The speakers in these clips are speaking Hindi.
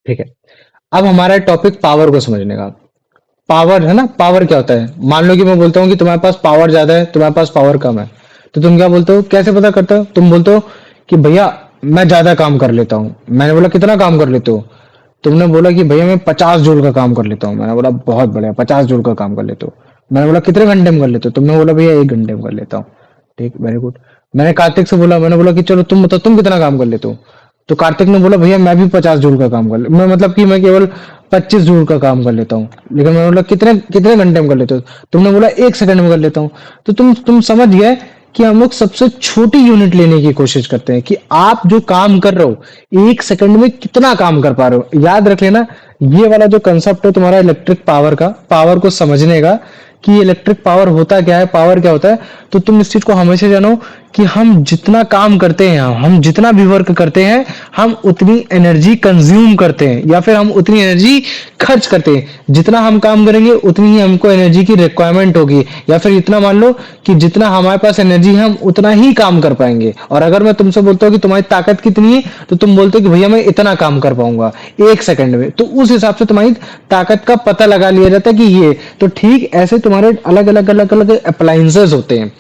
ठीक है। अब हमारा टॉपिक पावर को समझने का। पावर है ना, पावर क्या होता है? मान लो कि मैं बोलता हूँ कि तुम्हारे पास पावर ज्यादा है, तुम्हारे पास पावर कम है, तो तुम क्या बोलते हो, कैसे पता करते हो? तुम बोलते हो कि भैया मैं ज्यादा काम कर लेता हूँ। मैंने बोला कितना काम कर लेते हो? तुमने बोला कि भैया मैं 50 जूल का काम कर लेता हूँ। मैंने बोला बहुत बढ़िया, 50 जूल का काम कर लेते हो। मैंने बोला कितने घंटे में कर लेते हो? तुमने बोला भैया 1 घंटे में कर लेता हूँ। ठीक, वेरी गुड। मैंने कार्तिक से बोला, मैंने बोला कि चलो तुम बताओ तुम कितना काम कर लेते हो? तो कार्तिक ने बोला भैया मैं भी 50 जूल का काम कर ले मैं मतलब कि मैं केवल 25 जूल का काम कर लेता हूँ। लेकिन मैंने बोला कितने कितने घंटे में कर लेते हो? तुमने बोला 1 सेकंड में कर लेता हूँ। तो तुम समझ गए कि हम लोग सबसे छोटी यूनिट लेने की कोशिश करते हैं कि आप जो काम कर रहे हो 1 सेकंड में कितना काम कर पा रहे हो। याद रख लेना, ये वाला जो कंसेप्ट है तुम्हारा इलेक्ट्रिक पावर का, पावर को समझने का कि इलेक्ट्रिक पावर होता क्या है, पावर क्या होता है, तो तुम इस चीज को हमेशा जानो कि हम जितना काम करते हैं, हम जितना भी वर्क करते हैं, हम उतनी एनर्जी कंज्यूम करते हैं या फिर हम उतनी एनर्जी खर्च करते हैं। जितना हम काम करेंगे उतनी ही हमको एनर्जी की रिक्वायरमेंट होगी, या फिर इतना मान लो कि जितना हमारे पास एनर्जी है हम उतना ही काम कर पाएंगे। और अगर मैं तुमसे बोलता हूँ कि तुम्हारी ताकत कितनी है, तो तुम बोलते हो कि भैया मैं इतना काम कर पाऊंगा 1 सेकंड में, तो उस हिसाब से तुम्हारी ताकत का पता लगा लिया जाता है कि ये। तो ठीक ऐसे तुम्हारे अलग अलग अलग अलग अप्लायंसेस होते हैं,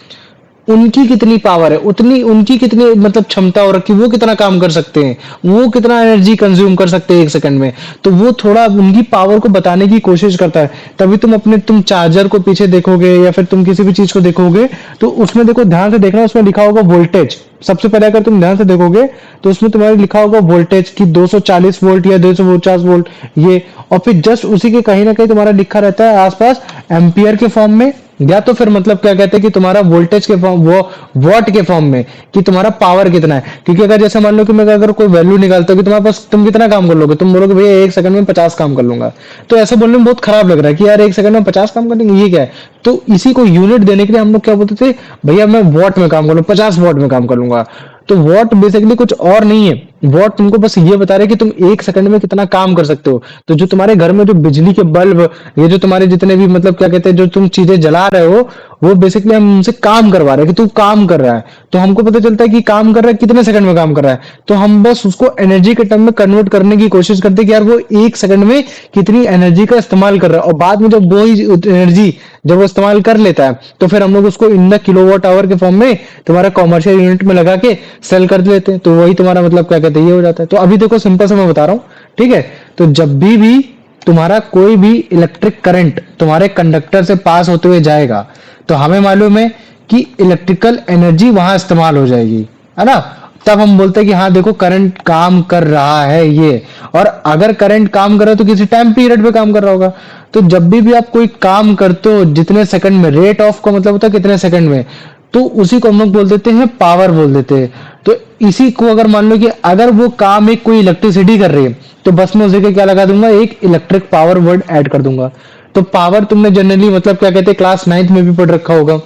उनकी कितनी पावर है उतनी उनकी कितनी मतलब क्षमता हो रखी, वो कितना काम कर सकते हैं, वो कितना एनर्जी कंज्यूम कर सकते हैं 1 सेकंड में। तो वो थोड़ा उनकी पावर को बताने की कोशिश करता है। तभी तुम चार्जर को पीछे देखोगे या फिर तुम किसी भी चीज को देखोगे, तो उसमें देखो, ध्यान से देखना, उसमें लिखा होगा वोल्टेज। सबसे पहले अगर तुम ध्यान से देखोगे तो उसमें तुम्हारे लिखा होगा वोल्टेज की 240 वोल्ट या 250 वोल्ट ये। और फिर जस्ट उसी के कहीं ना कहीं तुम्हारा लिखा रहता है आसपास एम्पियर के फॉर्म में, या तो फिर मतलब क्या कहते हैं कि तुम्हारा वोल्टेज के फॉर्म, वो वॉट के फॉर्म में, कि तुम्हारा पावर कितना है। क्योंकि अगर जैसे मान लो कि मैं अगर कोई वैल्यू निकालता हूँ कि तुम्हारे पास तुम कितना काम कर लोगे, तुम बोलोगे भैया 1 सेकंड में 50 काम कर लूंगा, तो ऐसे बोलने में बहुत खराब लग रहा है कि यार 1 सेकंड में 50 काम कर लेंगे, ये क्या है? तो इसी को यूनिट देने के लिए हम लोग क्या बोलते थे, भैया मैं वॉट में काम कर लूँ, 50 वॉट में काम कर लूंगा। तो वॉट बेसिकली कुछ और नहीं है, वॉट तुमको बस ये बता रहे कि तुम 1 सेकंड में कितना काम कर सकते हो। तो जो तुम्हारे घर में जो बिजली के बल्ब, ये जो तुम्हारे जितने भी मतलब क्या कहते हैं जो तुम चीजें जला रहे हो, वो बेसिकली हम उनसे काम करवा रहे हैं कि तू काम कर रहा है। तो हमको पता चलता है कि काम कर रहा है, कितने सेकंड में काम कर रहा है, तो हम बस उसको एनर्जी के टर्म में कन्वर्ट करने की कोशिश करते हैं कि यार वो 1 सेकंड में कितनी एनर्जी का इस्तेमाल कर रहा है। और बाद में जब वो ही एनर्जी जब वो इस्तेमाल कर लेता है, तो फिर हम लोग उसको इन द किलोवाट आवर के फॉर्म में तुम्हारा कॉमर्शियल यूनिट में लगा के सेल कर देते हैं। तो वही तुम्हारा मतलब क्या कहते हैं ये हो जाता है। तो अभी देखो सिंपल से मैं बता रहा हूँ, ठीक है? तो जब भी तुम्हारा कोई भी इलेक्ट्रिक करंट तुम्हारे कंडक्टर से पास होते हुए जाएगा, तो हमें मालूम है कि इलेक्ट्रिकल एनर्जी वहां इस्तेमाल हो जाएगी, है ना? तब हम बोलते हैं कि हाँ देखो करंट काम कर रहा है ये। और अगर करंट काम कर रहा है तो किसी टाइम पीरियड पे काम कर रहा होगा। तो जब भी आप कोई काम करते हो जितने सेकंड में, रेट ऑफ का मतलब होता है कितने सेकंड में, तो उसी को हम लोग बोल देते हैं पावर बोल देते हैं। तो इसी को अगर मान लो कि अगर वो काम एक कोई इलेक्ट्रिसिटी कर रही है, तो बस मैं उसी के क्या लगा दूंगा, एक इलेक्ट्रिक पावर वर्ड ऐड कर दूंगा। तो पावर तुमने जनरली मतलब क्या कहते हैं क्लास 9th में भी पढ़ रखा होगा।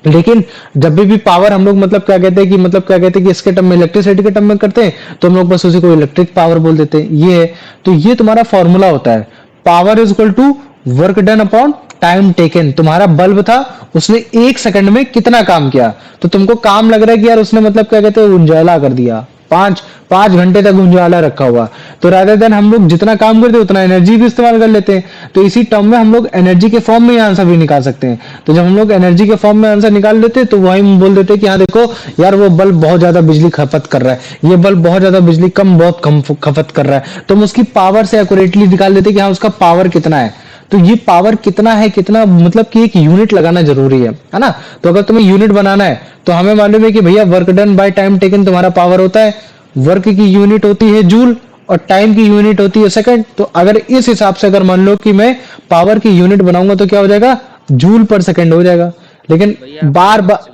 लेकिन जब भी पावर हम लोग मतलब क्या कहते हैं कि मतलब क्या कहते हैं कि इसके टर्म में, इलेक्ट्रिसिटी के टर्म में करते हैं, तो हम लोग बस उसी को इलेक्ट्रिक पावर बोल देते हैं, ये है। तो ये तुम्हारा फॉर्मूला होता है, power is equal to work done upon time taken. तुम्हारा बल्ब था, उसने 1 सेकंड में कितना काम किया, तो तुमको काम लग रहा है कि यार उसने मतलब क्या कहते हैं उजाला कर दिया, 5 5 घंटे तक उजाला रखा हुआ। तो रादर देन हम लोग जितना काम करते हैं उतना एनर्जी भी इस्तेमाल कर लेते हैं। तो इसी टर्म में हम लोग एनर्जी के फॉर्म में आंसर भी निकाल सकते हैं। तो जब हम लोग एनर्जी के फॉर्म में आंसर निकाल लेते हैं, तो वही हम बोल देते हैं कि हाँ देखो यार वो बल्ब बहुत ज्यादा बिजली खपत कर रहा है, ये बल्ब बहुत ज्यादा बिजली बहुत कम खपत कर रहा है। तो हम उसकी पावर से एक्यूरेटली निकाल देते हैं कि हाँ उसका पावर कितना है। तो ये पावर कितना है, कितना मतलब कि एक यूनिट लगाना जरूरी है ना? तो अगर तुम्हें यूनिट बनाना है, तो हमें मालूम है कि भैया work done by time taken तुम्हारा पावर होता है, वर्क की यूनिट होती है जूल, और टाइम की यूनिट होती है सेकंड। तो अगर इस हिसाब से अगर मान लो कि मैं पावर की यूनिट बनाऊंगा, तो क्या हो जाएगा, जूल पर सेकंड हो जाएगा। लेकिन भैया आप बार वापस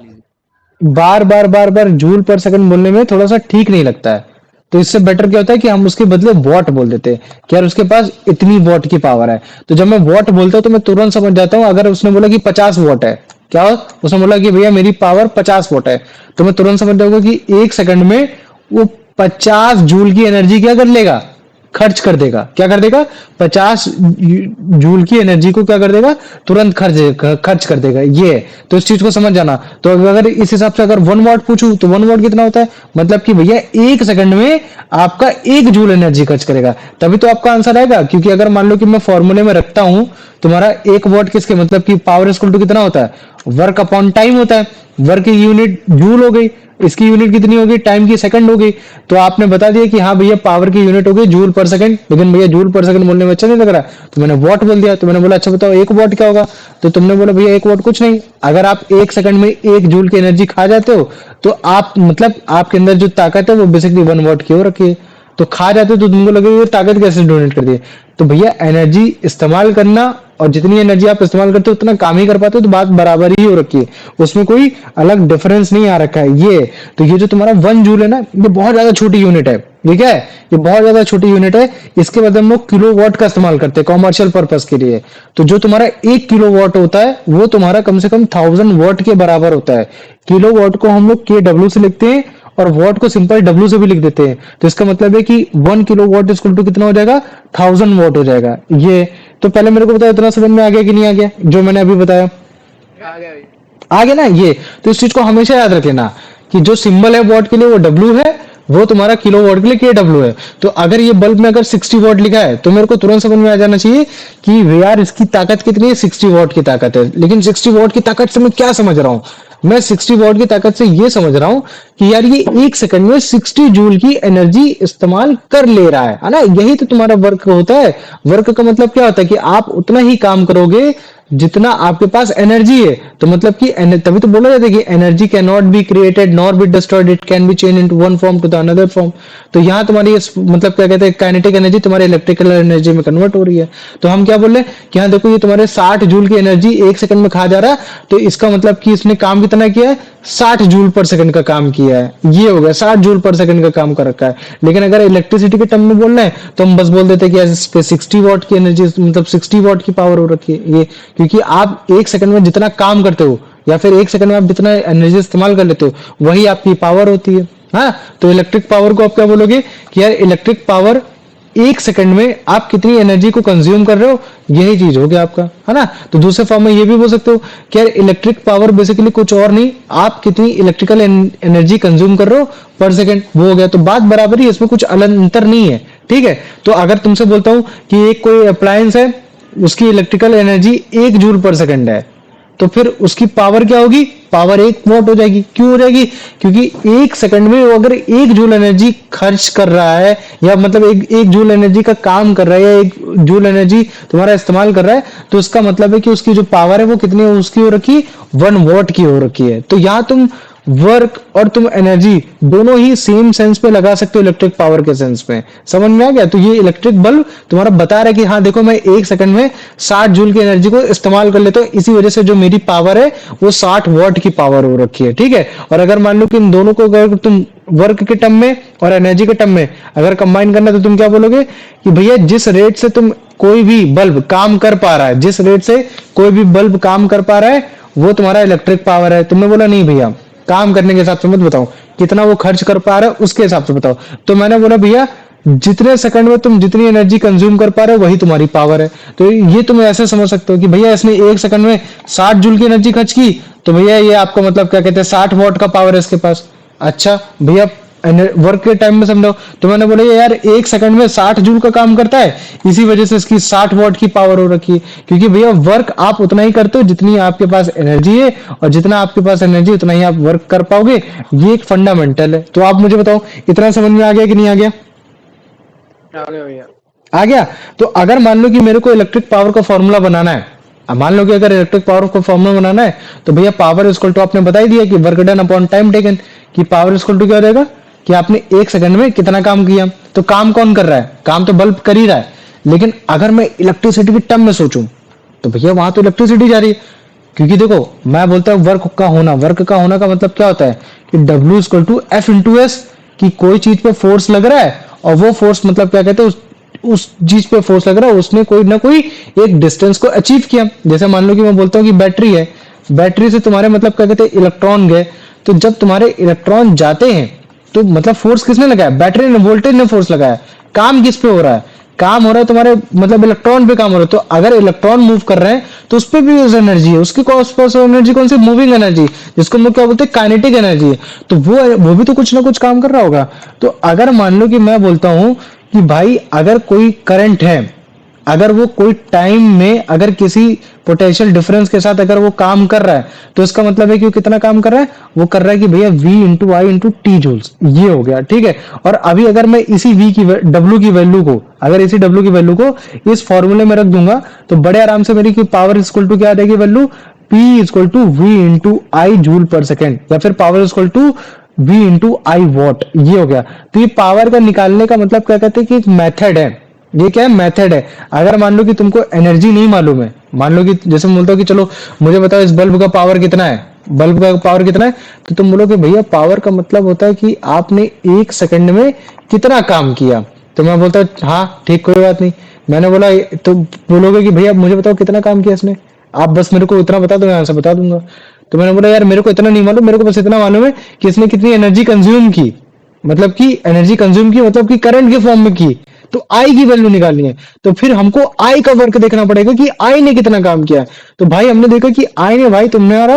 बार चलिए। बार बार जूल पर सेकंड बोलने में थोड़ा सा ठीक नहीं लगता है। तो इससे बेटर क्या होता है कि हम उसके बदले वॉट बोल देते हैं कि यार उसके पास इतनी वॉट की पावर है। तो जब मैं वॉट बोलता हूँ तो मैं तुरंत समझ जाता हूँ। अगर उसने बोला कि 50 वॉट है, क्या हो, उसने बोला कि भैया मेरी पावर 50 वॉट है, तो मैं तुरंत समझ जाऊंगा कि 1 सेकंड में वो 50 जूल की एनर्जी क्या कर लेगा, खर्च कर देगा। क्या कर देगा? 50 जूल की एनर्जी को क्या कर देगा? तुरंत खर्च कर देगा। ये है। तो इस चीज को समझ जाना। तो अगर इस हिसाब से अगर 1 वॉट पूछूं तो 1 वॉट कितना होता है? मतलब कि भैया 1 सेकंड में आपका 1 जूल एनर्जी खर्च करेगा। तभी तो आपका आंसर आएगा। क्योंकि अगर मान लो कि मैं फॉर्मूले में रखता हूं तुम्हारा 1 वॉट किसके मतलब कि पावर इक्वल टू कितना होता है? वर्क अपॉन टाइम होता है। वर्क की यूनिट जूल हो गई, इसकी यूनिट कितनी होगी? टाइम की सेकंड हो गई। तो आपने बता दिया कि हाँ भैया पावर की यूनिट हो गई जूल पर सेकंड, लेकिन भैया जूल पर सेकंड बोलने में अच्छा नहीं लग रहा, तो मैंने वॉट बोल दिया। तो मैंने बोला अच्छा बताओ 1 वॉट क्या होगा? तो तुमने बोला भैया 1 वॉट कुछ नहीं। अगर आप 1 सेकंड में 1 जूल की एनर्जी खा जाते हो तो आप मतलब आपके अंदर जो ताकत है वो बेसिकली 1 वॉट की हो रखी है। तो खा जाते हो तो तुमको लगेगा ये ताकत कैसे डोनेट कर दी है। तो भैया एनर्जी इस्तेमाल करना और जितनी एनर्जी आप इस्तेमाल करते हो उतना काम ही कर पाते हो, तो बात बराबर ही हो रखी है। उसमें कोई अलग डिफरेंस नहीं आ रखा है। ये तो ये जो तुम्हारा 1 जूल है ना, ये बहुत ज्यादा छोटी यूनिट है। ठीक है, ये बहुत ज्यादा छोटी यूनिट है। इसके बदले हम लोग किलो वॉट का इस्तेमाल करते हैं कॉमर्शियल पर्पस के लिए। तो जो तुम्हारा 1 किलो वॉट होता है वो तुम्हारा कम से कम 1000 वॉट के बराबर होता है। किलो वॉट को हम लोग KW से लिखते हैं और वॉट को सिंपल W से भी लिख देते हैं। तो इसका मतलब है कि 1 किलो वॉट इक्वल टू कितना हो जाएगा? 1000 वॉट हो जाएगा। ये तो पहले मेरे को बताओ इतना समझ में आ गया कि नहीं आ गया जो मैंने अभी बताया? आ गया भाई। आ गया ना? ये तो इस चीज को हमेशा याद रख लेना कि जो सिंबल है वॉट के लिए वो W है, वो तुम्हारा किलो वॉट के लिए KW है। तो अगर ये बल्ब में अगर 60 वॉट लिखा है तो मेरे को तुरंत समझ में आ जाना चाहिए कि यार इसकी ताकत कितनी है? 60 वॉट की ताकत है। लेकिन 60 वॉट की ताकत से मैं क्या समझ रहा हूं? मैं 60 वॉट की ताकत से ये समझ रहा हूं कि यार ये 1 सेकंड में 60 जूल की एनर्जी इस्तेमाल कर ले रहा है ना? यही तो तुम्हारा वर्क होता है। वर्क का मतलब क्या होता है कि आप उतना ही काम करोगे जितना आपके पास एनर्जी है। तो मतलब कि तभी तो बोला जाता है कि energy can not be created nor be destroyed, it can be change into one form to the another form. तो यहाँ तुम्हारी मतलब क्या कहते हैं काइनेटिक एनर्जी तुम्हारे इलेक्ट्रिकल एनर्जी में कन्वर्ट हो रही है। तो हम क्या बोल रहे हैं कि हाँ देखो ये तुम्हारे 60 जूल की एनर्जी 1 सेकंड में खा जा रहा है। तो इसका मतलब कि इसने काम कितना किया है? 60 जूल पर सेकंड का काम किया है। ये हो गया 60 जूल पर सेकंड का काम कर रखा है। लेकिन अगर इलेक्ट्रिसिटी के टर्म में बोल रहे हैं तो हम बस बोल देते हैं कि इस पे 60 वॉट की एनर्जी मतलब 60 वॉट की पावर हो रखी है ये। क्योंकि आप 1 सेकंड में जितना काम करते हो या फिर 1 सेकंड में आप जितना एनर्जी इस्तेमाल कर लेते हो वही आपकी पावर होती है। हाँ, तो इलेक्ट्रिक पावर को आप क्या बोलोगे कि यार इलेक्ट्रिक पावर 1 सेकंड में आप कितनी एनर्जी को कंज्यूम कर रहे हो, यही चीज हो गया आपका, है ना? तो दूसरे फॉर्म में ये भी बोल सकते हो कि यार इलेक्ट्रिक पावर बेसिकली कुछ और नहीं, आप कितनी इलेक्ट्रिकल एनर्जी कंज्यूम कर रहे हो पर सेकंड, वो हो गया। तो बात बराबर ही है, इसमें कुछ अलग अंतर नहीं है। ठीक है, तो अगर तुमसे बोलता हूं कि एक कोई अप्लायंस है उसकी इलेक्ट्रिकल एनर्जी 1 जूल पर सेकंड है, तो फिर उसकी पावर क्या होगी? पावर 1 वॉट हो जाएगी। क्यों हो जाएगी? क्योंकि 1 सेकंड में वो अगर 1 जूल एनर्जी खर्च कर रहा है या मतलब एक जूल एनर्जी का काम कर रहा है या 1 जूल एनर्जी तुम्हारा इस्तेमाल कर रहा है, तो उसका मतलब है कि उसकी जो पावर है वो कितनी है? उसकी हो रखी 1 वॉट की हो रखी है। तो यहां तुम वर्क और तुम एनर्जी दोनों ही सेम सेंस पे लगा सकते हो इलेक्ट्रिक पावर के सेंस में। समझ में आ गया? तो ये इलेक्ट्रिक बल्ब तुम्हारा बता रहा है कि हाँ देखो मैं 1 सेकंड में 60 जूल की एनर्जी को इस्तेमाल कर लेता हूँ, इसी वजह से जो मेरी पावर है वो 60 वॉट की पावर हो रखी है। ठीक है, और अगर मान लो कि इन दोनों को अगर तुम वर्क के टर्म में और एनर्जी के टर्म में अगर कंबाइन करना, तो तुम क्या बोलोगे कि भैया जिस रेट से तुम कोई भी बल्ब काम कर पा रहा है, जिस रेट से कोई भी बल्ब काम कर पा रहा है वो तुम्हारा इलेक्ट्रिक पावर है। तुमने बोला नहीं भैया काम करने के हिसाब से मत बताओ, कितना वो खर्च कर पा रहा है उसके हिसाब से बताओ। तो मैंने बोला भैया जितने सेकंड में तुम जितनी एनर्जी कंज्यूम कर पा रहे हो वही तुम्हारी पावर है। तो ये तुम ऐसे समझ सकते हो कि भैया इसने 1 सेकंड में 60 जूल की एनर्जी खर्च की, तो भैया ये आपका मतलब क्या कहते हैं 60 वॉट का पावर है इसके पास। अच्छा भैया वर्क के टाइम में समझो, तो मैंने बोला यार 1 सेकंड में 60 जूल का काम करता है, इसी वजह से इसकी 60 वॉट की पावर हो रखी है। क्योंकि भैया वर्क आप उतना ही करते हो जितनी आपके पास एनर्जी है, और जितना आपके पास एनर्जी उतना ही आप वर्क कर पाओगे। ये एक फंडामेंटल है। तो आप मुझे बताओ इतना समझ में आ गया कि नहीं आ गया? आ गया भैया। आ गया। तो अगर मान लो कि मेरे को इलेक्ट्रिक पावर का फॉर्मूला बनाना है, अब मान लो कि अगर इलेक्ट्रिक पावर का फॉर्मूला बनाना है तो भैया पावर इक्वल टू आपने बता ही दिया कि work done upon time taken, कि पावर इक्वल टू क्या हो जाएगा कि आपने 1 सेकंड में कितना काम किया। तो काम कौन कर रहा है? काम तो बल्ब कर ही रहा है। लेकिन अगर मैं इलेक्ट्रिसिटी के टर्म में सोचूं तो भैया वहां तो इलेक्ट्रिसिटी जा रही है। क्योंकि देखो मैं बोलता हूं वर्क का होना का मतलब क्या होता है कि W equal to F into S, कि कोई चीज पे फोर्स लग रहा है और वो फोर्स मतलब क्या कहते हैं उस चीज पे फोर्स लग रहा है, उसने कोई ना कोई एक डिस्टेंस को अचीव किया। जैसे मान लो कि मैं बोलता हूँ कि बैटरी है, बैटरी से तुम्हारे मतलब क्या कहते हैं इलेक्ट्रॉन गए, तो जब तुम्हारे इलेक्ट्रॉन जाते हैं तो मतलब फोर्स किसने लगाया? बैटरी ने, वोल्टेज ने फोर्स लगाया। काम किस पे हो रहा है? काम हो रहा है तुम्हारे मतलब इलेक्ट्रॉन पे काम हो रहा है। तो अगर इलेक्ट्रॉन मूव कर रहे हैं तो उस पे भी यूज एनर्जी है, उसकी कॉस्मोस एनर्जी कौन सी? मूविंग एनर्जी, जिसको हम लोग क्या बोलते हैं? काइनेटिक एनर्जी है। तो वो भी तो कुछ ना कुछ काम कर रहा होगा। तो अगर मान लो कि मैं बोलता हूं कि भाई अगर कोई करंट है, अगर वो कोई टाइम में अगर किसी पोटेंशियल डिफरेंस के साथ अगर वो काम कर रहा है, तो इसका मतलब है कि वो कितना काम कर रहा है? वो कर रहा है कि भैया v into I into T joules, ये हो गया, ठीक है। और अभी अगर मैं इसी v की w की वैल्यू को, अगर इसी w की वैल्यू को इस फॉर्मूले में रख दूंगा, तो बड़े आराम से मेरी पावर इक्वल टू क्या आ जाएगी value? p equal to v into I joule पर सेकेंड, या फिर power equal to v into I watt, ये हो गया। तो ये पावर का निकालने का मतलब क्या कहते हैं कि एक मेथड है। ये क्या है? मेथड है। अगर मान लो कि तुमको एनर्जी नहीं मालूम है, मान लो कि जैसे मैं बोलता हूँ कि चलो मुझे बताओ इस बल्ब का पावर कितना है, बल्ब का पावर कितना है, तो तुम बोलोगे भैया पावर का मतलब होता है कि आपने 1 सेकंड में कितना काम किया। तो मैं बोलता हूँ हाँ ठीक, कोई बात नहीं। मैंने बोला तो बोलोगे कि भैया मुझे बताओ कितना काम किया इसने, आप बस मेरे को इतना बता दो, मैं आंसर बता दूंगा। तो मैंने बोला यार मेरे को इतना नहीं मालूम, मेरे को बस इतना मालूम है कि इसने कितनी एनर्जी कंज्यूम की, मतलब कि एनर्जी कंज्यूम की मतलब कि करंट के फॉर्म में की। तो आई की वैल्यू निकालनी है, तो फिर हमको आई का वर्क देखना पड़ेगा कि आई ने कितना काम किया है। तो भाई हमने देखा कि आई ने भाई तुम्हारा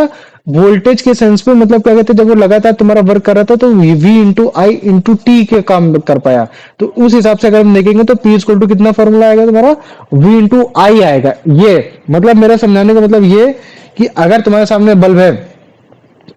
वोल्टेज के सेंस पे मतलब क्या कहते हैं, जब वो लगातार तुम्हारा वर्क कर रहा था तो V into I into T के काम कर पाया। तो उस हिसाब से अगर हम देखेंगे तो पी इक्वल टू कितना फॉर्मूला आएगा तुम्हारा? वी इंटू आई आएगा। ये मतलब मेरा समझाने का मतलब ये कि अगर तुम्हारे सामने बल्ब है,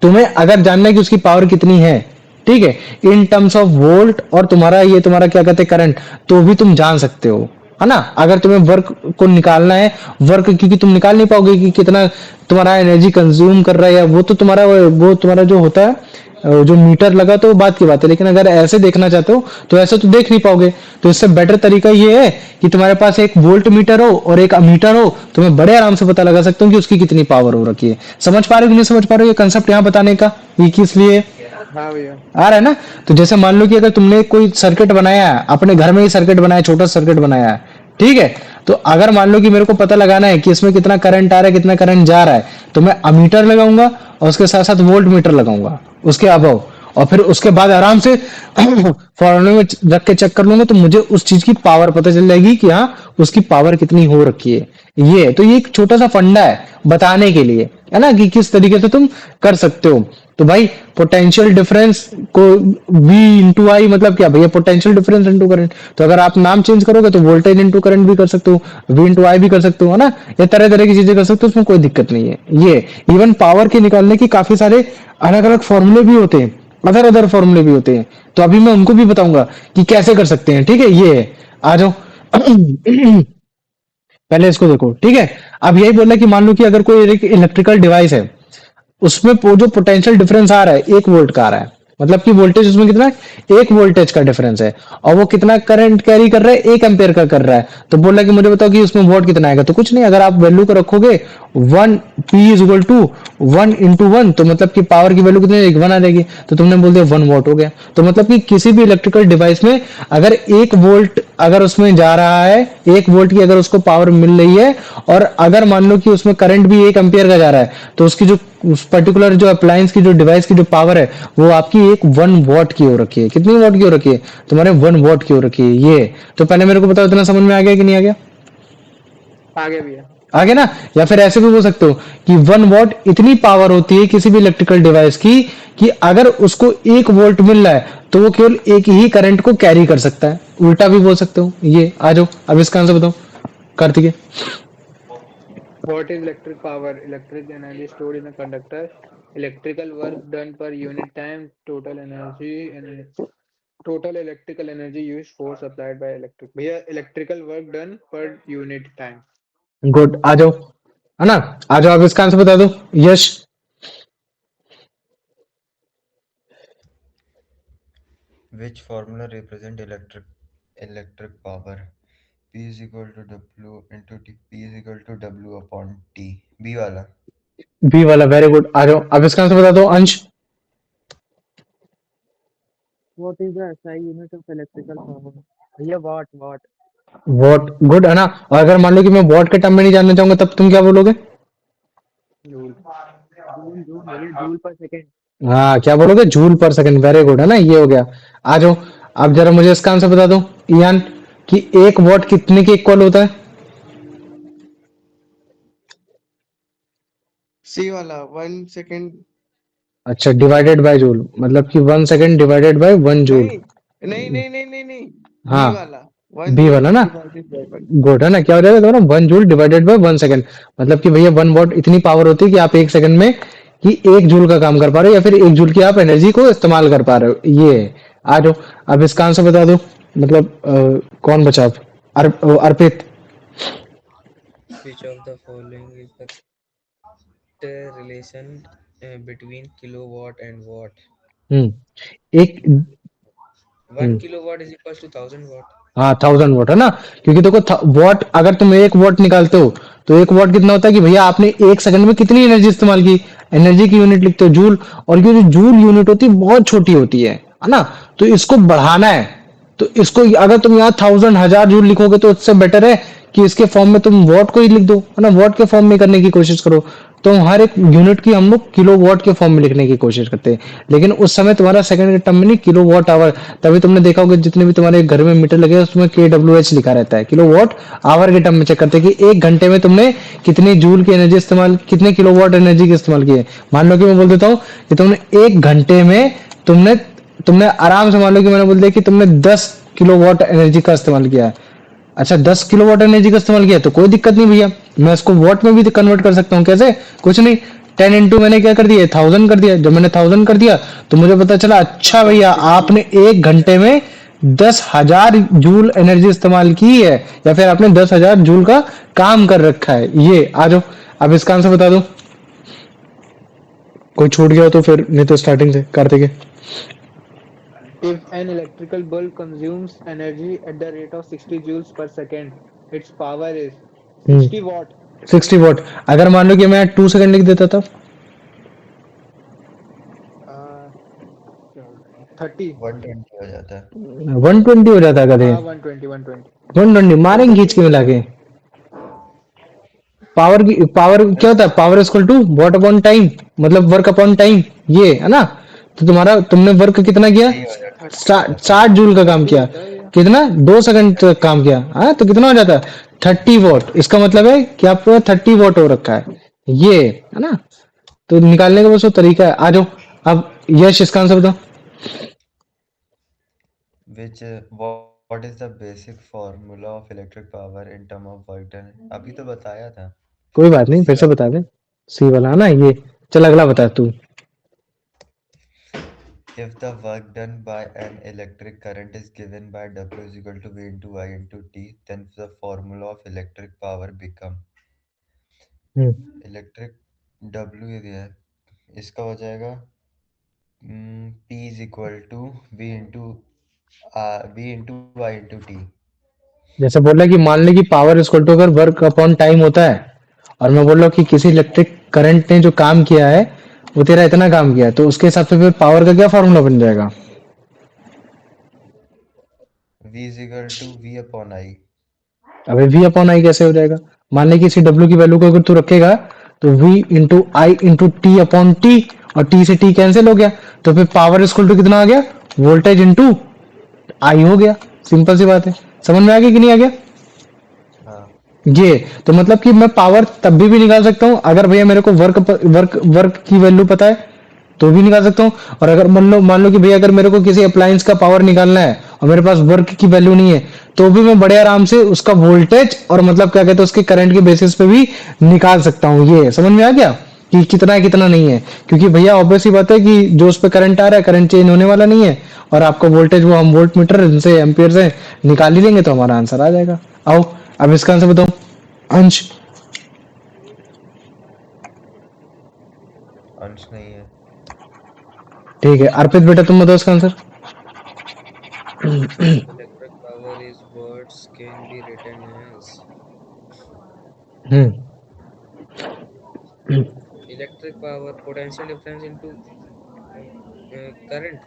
तुम्हें अगर जानना है कि उसकी पावर कितनी है, ठीक है, इन टर्म्स ऑफ वोल्ट, और तुम्हारा ये तुम्हारा क्या कहते हैं करंट, तो भी तुम जान सकते हो, है ना। अगर तुम्हें वर्क को निकालना है, वर्क क्योंकि तुम निकाल नहीं पाओगे कि कितना तुम्हारा एनर्जी कंज्यूम कर रहा है, या वो तो तुम्हारा वो तुम्हारा जो होता है जो मीटर लगा तो वो बात की बात है, लेकिन अगर ऐसे देखना चाहते हो तो ऐसे तो देख नहीं पाओगे। तो इससे बेटर तरीका ये है कि तुम्हारे पास एक वोल्ट मीटर हो और एक अमीटर हो, तो मैं बड़े आराम से पता लगा सकता हूँ कि उसकी कितनी पावर हो रखी है। समझ पा रहे हो कि नहीं समझ पा रहे हो? ये कंसेप्ट यहाँ बताने का ये किस लिए हाँ भैया। आ रहा है ना। तो जैसे मान लो कि अगर तुमने कोई सर्किट बनाया है, अपने घर में ही सर्किट बनाया, छोटा सर्किट बनाया है, ठीक है। तो अगर मान लो कि मेरे को पता लगाना है कि इसमें कितना करंट आ रहा है, कितना करंट जा रहा है, तो मैं अमीटर लगाऊंगा और उसके साथ साथ वोल्ट मीटर लगाऊंगा उसके अबव, और फिर उसके बाद आराम से फॉर्मूले में रख के चेक कर लूंगा, तो मुझे उस चीज की पावर पता चल जाएगी कि हाँ उसकी पावर कितनी हो रखी है। तो ये एक छोटा सा फंडा है बताने के लिए, है ना, कि किस तरीके से तुम कर सकते हो। तो भाई पोटेंशियल डिफरेंस को V इंटू आई मतलब क्या भैया? Potential difference into current. तो अगर आप नाम चेंज करोगे तो वोल्टेज इंटू करंट भी कर सकते हो, V इंटू आई भी कर सकते हो, है ना। ये तरह तरह की चीजें कर सकते हो, उसमें कोई दिक्कत नहीं है। ये इवन पावर के निकालने की काफी सारे अलग अलग फॉर्मूले भी होते हैं, अदर अदर फॉर्मूले भी होते हैं। तो अभी मैं उनको भी बताऊंगा कि कैसे कर सकते हैं, ठीक है। ये है, आ जाओ। पहले इसको देखो, ठीक है। अब यही बोला कि मान लो कि अगर कोई एक इलेक्ट्रिकल डिवाइस है, उसमें जो पोटेंशियल डिफरेंस आ रहा है 1 वोल्ट का आ रहा है, मतलब कि वोल्टेज उसमें कितना है? 1 वोल्टेज का डिफरेंस है, और वो कितना करंट कैरी कर रहा है? 1 एम्पियर का कर रहा है। तो बोल रहा है कि मुझे बताओ कि उसमें वोल्ट कितना आएगा। तो कुछ नहीं, अगर आप वैल्यू को रखोगे 1 P = 1 तो मतलब कि पावर की वैल्यू कितनी है? 1 आ जाएगी। तो तुमने बोल दिया 1 वॉट हो गया। तो मतलब कि किसी भी इलेक्ट्रिकल डिवाइस में अगर 1 वोल्ट अगर उसमें जा रहा है, 1 वोल्ट की अगर उसको पावर मिल रही है, और अगर मान लो कि उसमें करंट भी 1 एम्पियर का जा रहा है, तो उसकी जो उस पर्टिकुलर जो अप्लायंस की जो डिवाइस की जो पावर है वो आपकी एक 1 वॉट की हो रखी है। कितनी वॉट की हो रखी है? तुम्हारे 1 वॉट की हो रखी है। ये तो पहले मेरे को बताओ, इतना समझ में आ गया कि नहीं आ गया? आगे भैया। आगे ना। या फिर ऐसे भी बोल सकते हो कि 1 वॉट इतनी पावर होती है किसी भी इलेक्ट्रिकल डिवाइस की कि अगर उसको 1 वोल्ट मिल रहा है तो वो केवल एक ही करंट को कैरी कर सकता है। उल्टा भी बोल सकते हो। ये आ जाओ, अब इसका आंसर बताओ Kartik. What is electric power? Electric energy stored in a conductor. Electrical work done per unit time. Total energy and total electrical energy used. Force applied by electric. भैया electrical work done per unit time. Good, आ जाओ, है ना। आ जाओ, अब इसका आंसर बता दो यश। Which formula represent electric power? P is equal to W into T. P is equal to W upon T. B वाला. बी वाला, वेरी गुड। आ जाओ, अब इसका आंसर बता दो अंश। What is the SI unit of electrical power? भैया watt. वॉट, गुड, है ना। और अगर मान लो कि मैं वॉट के टर्म में नहीं जानना चाहूंगा, तब तुम क्या बोलोगे? जूल भैया जूल पर सेकेंड। हाँ, क्या बोलोगे? जूल पर सेकंड, वेरी गुड, है ना। ये हो गया। आ जाओ, अब जरा मुझे इसका आंसर बता दो। यान कि 1 वॉट कितने के इक्वल होता है? सी वाला 1 सेकेंड। अच्छा, डिवाइडेड बाय जूल, मतलब कि 1 सेकेंड डिवाइडेड बाय 1 जूल। नहीं नहीं नहीं नहीं नहीं नहीं, बी हाँ, वाला, वन बी जूल वाला ना, डिवाइडेड बाय वन। गुड है ना, क्या हो जाएगा तुम्हारा 1 जूल डिवाइडेड बाय 1 सेकेंड। मतलब कि भैया 1 वॉट इतनी पावर होती है कि आप 1 सेकेंड में कि 1 जूल का काम कर पा रहे हो, या फिर 1 जूल की आप एनर्जी को इस्तेमाल कर पा रहे हो। ये है। आ जाओ, अब इसका आंसर बता दो। मतलब कौन बचा अब? अर्पित। Which of the following is the relation between kilowatt and watt? हम्म एक 1 kilowatt is equals to 1000 watt. हाँ, 1000 वॉट है ना, क्योंकि देखो वॉट, अगर तुम 1 वॉट निकालते हो तो 1 वॉट कितना होता है कि भैया आपने 1 सेकंड में कितनी एनर्जी इस्तेमाल की। एनर्जी की यूनिट लिखते हो जूल, और ये जो जूल यूनिट होती है बहुत छोटी होती है ना। तो इसको बढ़ाना है, तो इसको अगर तुम यहाँ 1000 जूल लिखोगे तो उससे बेटर है कि इसके फॉर्म में तुम वॉट को ही लिख दो, है ना, वॉट के फॉर्म में करने की कोशिश करो। तो हर एक यूनिट की हम लोग किलो वॉट के फॉर्म में लिखने की कोशिश करते हैं, लेकिन उस समय तुम्हारा सेकंड के टर्म में नहीं, किलो वॉट आवर। तभी तुमने देखा होगा जितने भी तुम्हारे घर में मीटर लगे हैं, उसमें KWH लिखा रहता है, किलो वॉट आवर के टर्म में चेक करते हैं कि 1 घंटे में तुमने कितनी जूल की एनर्जी इस्तेमाल, कितने किलो वॉट एनर्जी की इस्तेमाल की है। मान लो कि मैं बोल देता हूँ कि तुमने 1 घंटे में तुमने तुमने आराम से, मान लो कि मैंने बोल दिया कि तुमने 10 किलोवाट एनर्जी का इस्तेमाल किया है। अच्छा, 10 किलोवाट एनर्जी का इस्तेमाल किया तो कोई दिक्कत नहीं भैया, मैं इसको वॉट में भी कन्वर्ट कर सकता हूँ। कैसे? कुछ नहीं, 10 इंटू मैंने क्या कर दिया, 1000 कर दिया। जब मैंने 1000 कर दिया तो मुझे पता चला, अच्छा भैया आपने 1 घंटे में 10,000 जूल एनर्जी इस्तेमाल की है, या फिर आपने 10,000 जूल का काम कर रखा है। ये आ जाओ, अब इसका आंसर बता दो। कोई छूट गया हो तो फिर, नहीं तो स्टार्टिंग से कार्तिक है। If an electrical bulb consumes energy at the rate of 60 joules per second, its power is 60 watt. 60 what. अगर मान लो कि मैं 2 सेकंड लिख देता था, Uh, 30. 120 हो जाता है। 120 हो जाता है कदे। 120, 120. 120 मारेंगे खींच के मिला के। पावर क्या होता है? Power equal to watt upon time, मतलब वर्क अपॉन टाइम, ये है ना। तो तुमने वर्क कितना किया? सही हो जाता है। 60 जूल का काम 30 किया। होता है ये. कितना? 2 सेकंड तक काम किया। हाँ, तो कितना हो जाता है? 30 वॉट। इसका मतलब है कि आपको 30 वॉट हो रखा है, ये है ना। तो निकालने का बस वो तरीका है। आ जाओ, अब यश इसका आंसर बताओ। Which what is the basic formula of electric power in term of work done? अभी तो बताया था। कोई बात नहीं, सी फिर से वाला। बता दे। सी वाला है ना ये। चल अगला बता तू। If the work done by an electric current is given by W is equal to V into I into T, then the formula of electric power become hmm electric W ये दिया है, इसका हो जाएगा P is equal to V into I into T। जैसे बोल रहा है कि मान ले कि पावर इक्वल टू अगर वर्क अपॉन टाइम होता है, और मैं बोल रहा हूँ कि किसी इलेक्ट्रिक करंट ने जो काम किया है वो तेरा इतना काम किया है, तो उसके हिसाब से फिर पावर का क्या फॉर्मूला बन जाएगा? V is equal to V upon I। अबे वी अपॉन आई कैसे हो जाएगा? मान ले कि इसी डब्ल्यू की वैल्यू को अगर तू रखेगा तो V into I into T upon T, और टी से टी कैंसिल हो गया, तो फिर पावर इक्वल टू कितना आ गया? वोल्टेज इंटू आई हो गया। सिंपल सी बात है। समझ में आ गया कि नहीं आ गया? हाँ। ये तो मतलब कि मैं पावर तब भी निकाल सकता हूँ अगर भैया मेरे को वर्क की वैल्यू पता है, तो भी निकाल सकता हूँ। और अगर मान लो कि भैया अगर मेरे को किसी अप्लायंस का पावर निकालना है और मेरे पास वर्क की वैल्यू नहीं है, तो भी मैं बड़े आराम से उसका वोल्टेज और मतलब क्या कहते हैं उसके करंट के बेसिस पे भी निकाल सकता हूँ। ये समझ में आ गया कि कितना है कितना नहीं है? क्योंकि भैया ऑब्वियस ही बात है कि जो उस पे करंट आ रहा है, करंट चेंज होने वाला नहीं है, और आपका वोल्टेज वो हम वोल्ट मीटर से एम्पियर से निकाल ही लेंगे तो हमारा आंसर आ जाएगा। आओ, अब इसका आंसर बताओ अंश। अंश नहीं है। ठीक है, अर्पित बेटा तुम बताओ इसका answer. Electric power is words can be written as hmm electric power potential difference into current.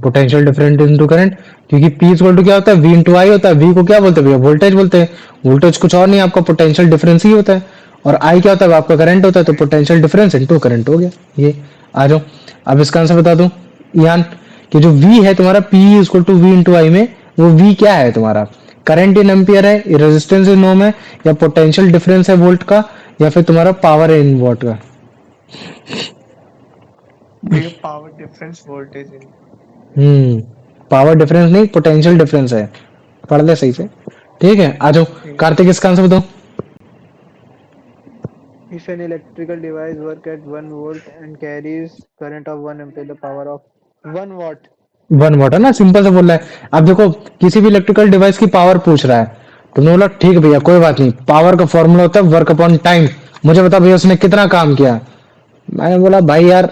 Potential difference into current, क्योंकि P इक्वल टू क्या होता है? V इंटू आई होता है। V को क्या बोलते हैं भैया? वोल्टेज बोलते हैं। वोल्टेज कुछ और नहीं, आपका पोटेंशियल डिफरेंस ही होता है। और I क्या होता है? आपका करंट होता है। तो पोटेंशियल डिफरेंस इनटू करंट हो गया। ये आ जाओ, अब इसका आंसर बता दो यान कि जो V है तुम्हारा P equal to V into I में वो V क्या है तुम्हारा? करंट इन एम्पियर है, रेजिस्टेंस इन ओम है, या पोटेंशियल डिफरेंस है वोल्ट का, या फिर तुम्हारा पावर है इन वॉट का? भैया पावर डिफरेंस वोल्टेज इन पावर डिफरेंस नहीं, पोटेंशियल डिफरेंस है। पढ़ ले सही से। ठीक है, आ जाओ कार्तिक, इसका आंसर बताओ। If an electrical device work at 1 volt and carries current of 1 ampere, the power of 1 watt. 1 what है ना, सिंपल से बोल रहा है। अब देखो किसी भी इलेक्ट्रिकल डिवाइस की पावर पूछ रहा है, तुमने बोला ठीक भैया कोई बात नहीं, पावर का फॉर्मूला होता है वर्क अपॉन टाइम, मुझे बता भैया उसने कितना काम किया। मैंने बोला भाई यार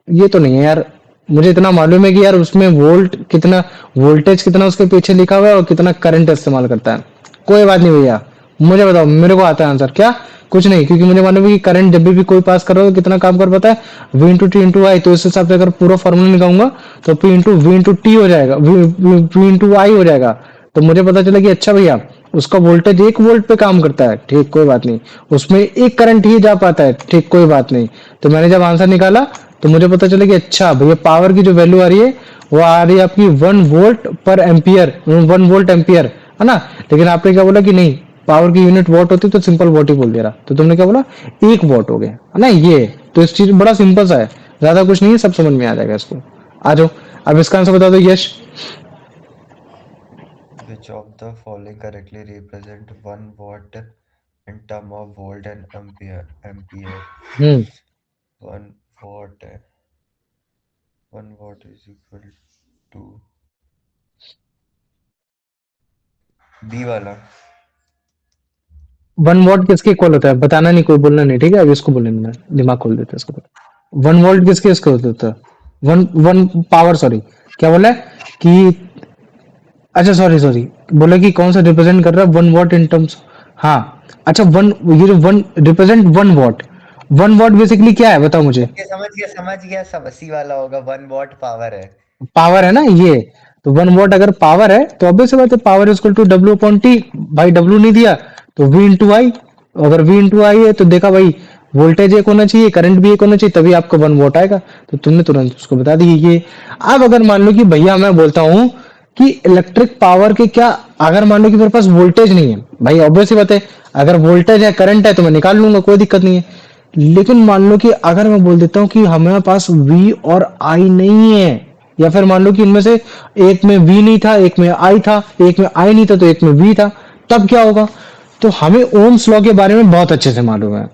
ये तो नहीं है यार, मुझे इतना मालूम है कि यार उसमें वोल्ट कितना, वोल्टेज कितना उसके पीछे लिखा हुआ है और कितना करंट इस्तेमाल करता है। कोई बात नहीं भैया, मुझे बताओ, मेरे को आता है आंसर। क्या? कुछ नहीं, क्योंकि मुझे मालूम है कि करंट जब भी कोई पास कर रहा हो तो कितना काम कर पाता है, V इंटू टी इंटू आई। तो इस हिसाब से अगर पूरा फॉर्मूला निकालूंगा तो P into V into T हो जाएगा, V इंटू आई हो जाएगा। तो मुझे पता चला कि अच्छा भैया उसका वोल्टेज 1 वोल्ट पे काम करता है, ठीक कोई बात नहीं, उसमें एक करंट ही जा पाता है, ठीक कोई बात नहीं। तो मैंने जब आंसर निकाला तो मुझे पता चला कि अच्छा भैया पावर की जो वैल्यू आ रही है वो आ रही है आपकी 1 वोल्ट पर एम्पियर, 1 वोल्ट एम्पियर है ना। लेकिन आपने क्या बोला कि नहीं, पावर की यूनिट वॉट होती तो सिंपल वॉट ही बोल दे रहा, तो तुमने क्या बोला 1 वॉट हो गया है ना। ये तो इस चीज बड़ा सिंपल सा है, ज्यादा कुछ नहीं है, सब समझ में आ जाएगा इसको। आ जाओ अब इसका आंसर बता दो यश। Which of the following correctly represent 1 watt in term of volt and ampere? Hmm 1 watt 1 watt is equal to B वाला। 1 वॉट किसके इक्वल होता है बताना नहीं, कोई बोलना नहीं, ठीक है। अब इसको बोलने देना, दिमाग खोल देते हैं इसको। 1 वोल्ट किसके इसके होता है? वन वन पावर, सॉरी क्या बोला है कि, अच्छा सॉरी सॉरी, बोला कि कौन सा रिप्रेजेंट कर रहा है 1 वॉट इन टर्म्स। हाँ अच्छा, वन, ये जो 1 रिप्रेजेंट 1 वॉट, 1 वॉट बेसिकली क्या है बताओ मुझे। ये समझ गया सब सी वाला होगा। 1 watt पावर है। पावर है ना ये, तो 1 वॉट अगर पावर है तो ऑब्वियस बात है power equal to W upon T. भाई डब्ल्यू नहीं दिया तो V इंटू आई, अगर V इंटू आई है तो देखा भाई वोल्टेज एक होना चाहिए, करंट भी एक होना चाहिए, तभी आपको 1 वॉट आएगा। तो तुमने तुरंत उसको बता दी ये। अब अगर मान लो कि भैया मैं बोलता हूं कि इलेक्ट्रिक पावर के क्या, अगर मान लो कि मेरे पास वोल्टेज नहीं है, भाई ऑब्वियस बात है अगर वोल्टेज है करंट है तो मैं निकाल लूंगा, कोई दिक्कत नहीं है। लेकिन मान लो कि अगर मैं बोल देता हूँ कि हमारे पास V और I नहीं है, या फिर मान लो कि इनमें से एक में V नहीं था, एक में I था, एक में I नहीं था तो एक में V था, तब क्या होगा? तो हमें ओम्स लॉ के बारे में बहुत अच्छे से मालूम है,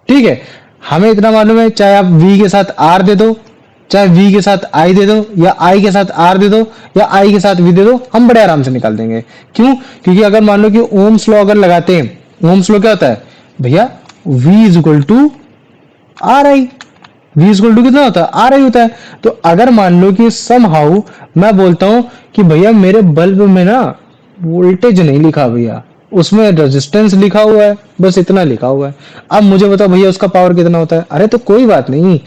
ठीक है। हमें इतना मालूम है, चाहे आप V के साथ R दे दो, चाहे V के साथ I दे दो, या I के साथ R दे दो, या I के साथ V दे दो, हम बड़े आराम से निकाल देंगे। क्यों? क्योंकि अगर मान लो कि ओम्स लॉ अगर लगाते हैं, ओम्स लॉ क्या होता है भैया, V is equal to R I. V equal to कितना होता है? आर आई होता है। तो अगर मान लो कि समहाउ मैं बोलता हूं कि भैया मेरे बल्ब में ना वोल्टेज नहीं लिखा भैया, उसमें रेजिस्टेंस लिखा हुआ है, बस इतना लिखा हुआ है। अब मुझे बताओ भैया उसका पावर कितना होता है? अरे तो कोई बात नहीं,